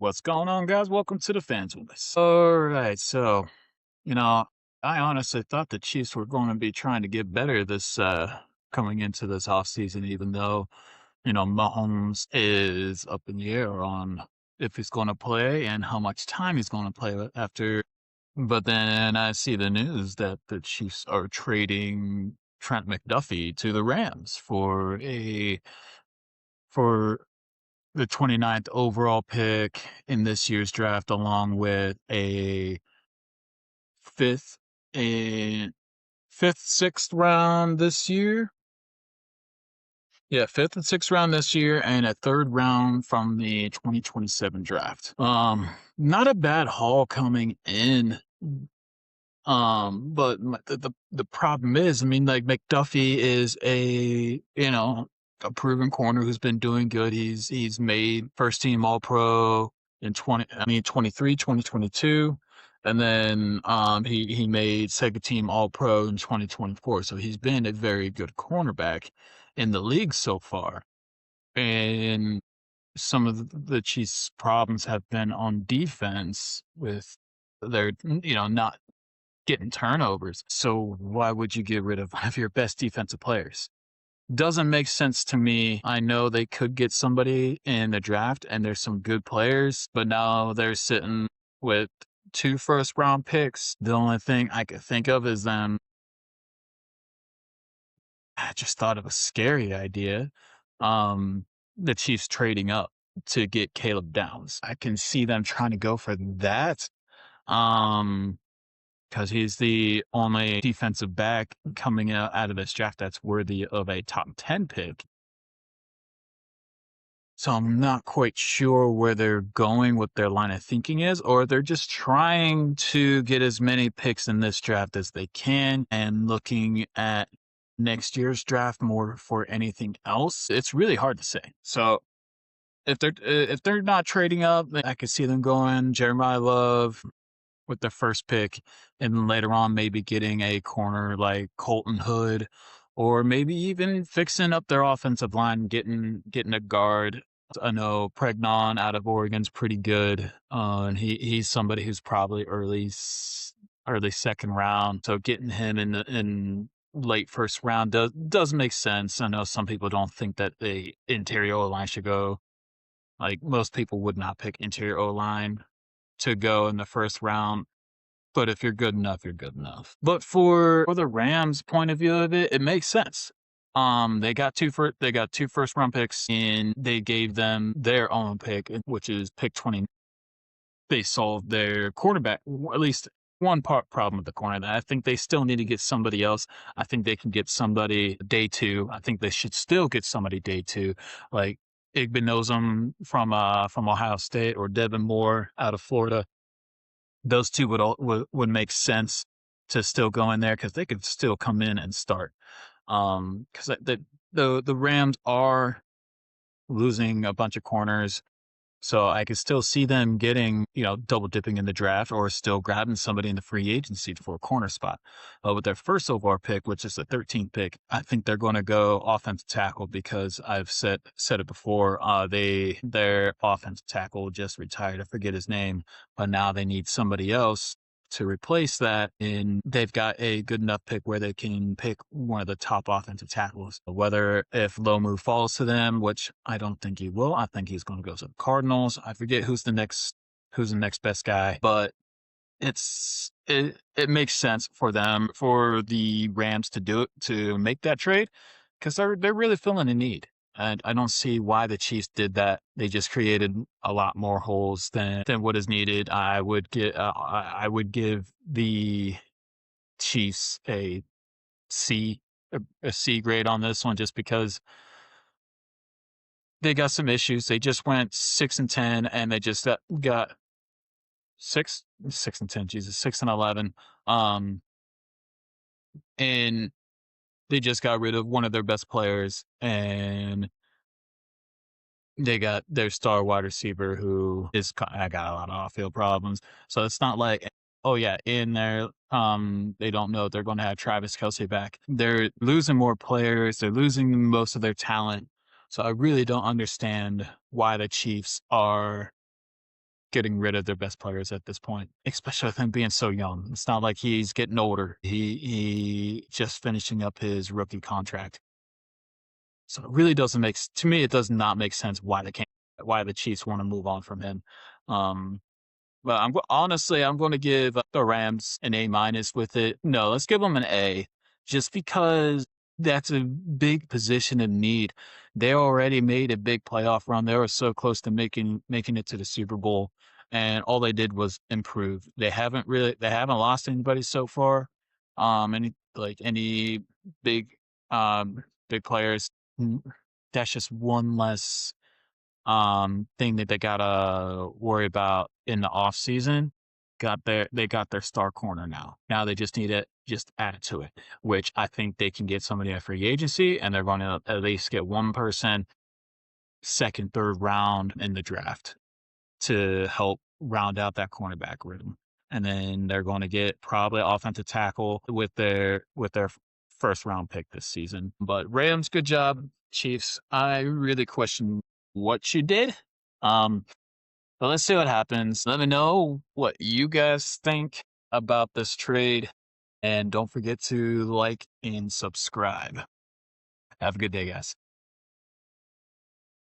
What's going on, guys? Welcome to the Fans List. All right, so you know, I honestly thought the Chiefs were going to be trying to get better this coming into this offseason, even though Mahomes is up in the air on if he's going to play and how much time he's going to play after. But then I see the news that the Chiefs are trading Trent McDuffie to the Rams for the 29th overall pick in this year's draft, along with a fifth and sixth round this year. Yeah, fifth and sixth round this year, and a third round from the 2027 draft. Not a bad haul coming in. But the problem is, I mean, like McDuffie is a proven corner who's been doing good. He's made first team All Pro in 23, 2022. And then he made second team All Pro in 2024. So he's been a very good cornerback in the league so far. And some of the Chiefs' problems have been on defense with their, not getting turnovers. So why would you get rid of one of your best defensive players? Doesn't make sense to me. I know they could get somebody in the draft and there's some good players, but now they're sitting with 2 first round picks. The only thing I could think of is them. I just thought of a scary idea. The Chiefs trading up to get Caleb Downs. I can see them trying to go for that. Because he's the only defensive back coming out of this draft that's worthy of a top 10 pick. So I'm not quite sure where they're going, what their line of thinking is, or they're just trying to get as many picks in this draft as they can and looking at next year's draft more for anything else. It's really hard to say. So if they're not trading up, I could see them going Jeremiah Love with their first pick, and then later on maybe getting a corner like Colton Hood, or maybe even fixing up their offensive line, getting a guard. I know Pregnon out of Oregon's pretty good, and he's somebody who's probably early second round. So getting him in late first round does make sense. I know some people don't think that the interior O line should go. Like most people would not pick interior O line to go in the first round. But if you're good enough, you're good enough. But for the Rams' point of view of it, it makes sense. They got 2 first round picks, and they gave them their own pick, which is pick 20. They solved their quarterback, at least one problem with the corner. I think they still need to get somebody else. I think they can get somebody day 2. I think they should still get somebody day 2, like Igbenozum from Ohio State or Devin Moore out of Florida. Those two would make sense to still go in there because they could still come in and start. Because the Rams are losing a bunch of corners, so I could still see them getting, double dipping in the draft or still grabbing somebody in the free agency for a corner spot. With their first overall pick, which is the 13th pick, I think they're going to go offensive tackle because I've said it before. Their offensive tackle just retired. I forget his name, but now they need somebody else to replace that, and they've got a good enough pick where they can pick one of the top offensive tackles. Whether if Lomu falls to them, which I don't think he will, I think he's going to go to the Cardinals. I forget who's the next best guy, but it makes sense for the Rams to do it, to make that trade, because they're really feeling a need. And I don't see why the Chiefs did that. They just created a lot more holes than what is needed. I would give the Chiefs a C, a C grade on this one, just because they got some issues. They just went 6-10, and they just got 6-10. Jesus, 6-11. And they just got rid of one of their best players, and they got their star wide receiver who I got a lot of off-field problems. So it's not like, oh yeah, in there, they don't know they're going to have Travis Kelce back. They're losing more players. They're losing most of their talent. So I really don't understand why the Chiefs are getting rid of their best players at this point, especially with him being so young. It's not like he's getting older. He just finishing up his rookie contract. So it really doesn't make to me. It does not make sense why why the Chiefs want to move on from him. Um, but honestly, I'm going to give the Rams an A minus with it. No, let's give them an A, just because that's a big position of need. They already made a big playoff run. They were so close to making it to the Super Bowl, and all they did was improve. They haven't lost anybody so far. Any big big players. Mm, That's just one less thing that they gotta worry about in the off season. They got their star corner now. Now they just need to just add it to it, which I think they can get somebody at free agency, and they're going to at least get one person second, third round in the draft to help round out that cornerback room. And then they're going to get probably offensive tackle with their first round pick this season. But Rams, good job. Chiefs, I really question what you did. Um, but let's see what happens. Let me know what you guys think about this trade. And don't forget to like and subscribe. Have a good day, guys.